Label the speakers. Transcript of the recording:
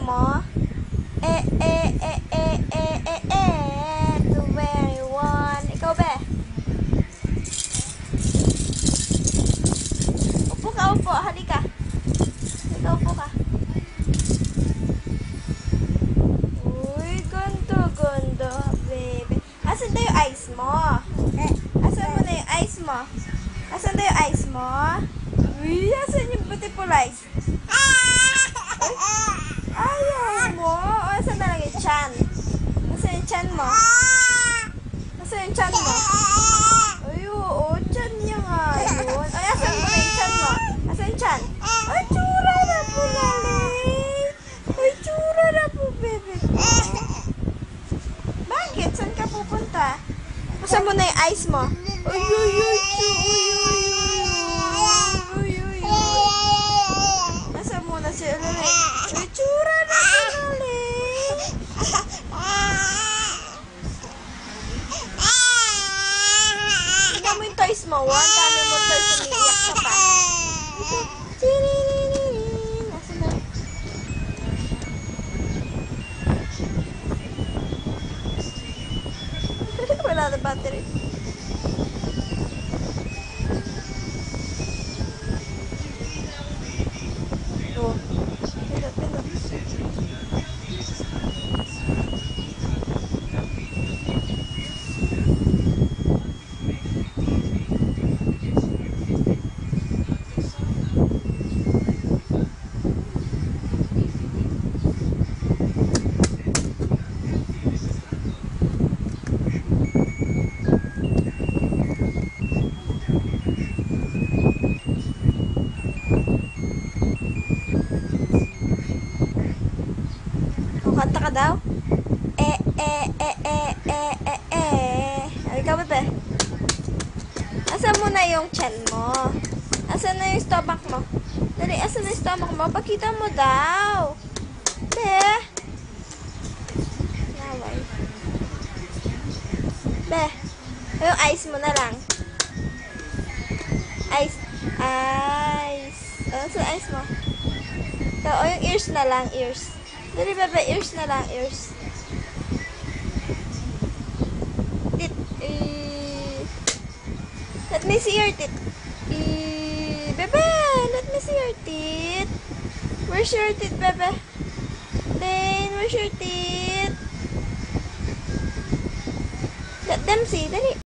Speaker 1: mo? Blueberry 1. Ikaw ba? Upo ka, upo. Halika. Ikaw, upo ka. Uy, ganda, baby. Asan na yung ice mo? Asan mo na yung ice mo? Asan na yung ice mo? Uy, asan yung beautiful ice? Ayaw mo. O, asan na lang yung chan? Asan yung chan mo? Asan yung chan mo? Ay, oo, chan niya nga yun. Ay, asan mo na yung chan mo? Asan yung chan? Ay, tsura na po, lalit. Ay, tsura na po, baby ko. Bakit? Saan ka pupunta? Asan mo na yung ice mo? Ay, ay, ay, asan mo na si Lalit? Ay, tsura na po, lalit. Tignan mo yung toys mo. Ang dami mo toys. Umiiyak ka pa. Asan na? Wala na battery. Oh. Pindot. Kanta ka daw? Ikaw ba ba? Asan mo na yung chan mo? Asan na yung stomach mo? Dali, asan na yung stomach mo? Pakita mo daw. Be? Naway. Be? Yung ice mo na lang. Ice. Ano sa ice mo? So, yung ears na lang, ears. Dali, bebe, ears na lang, ears. Tit. Let me see your tit. Bebe, let me see your tit. Where's your tit, bebe? Lane, where's your tit? Let them see, dali.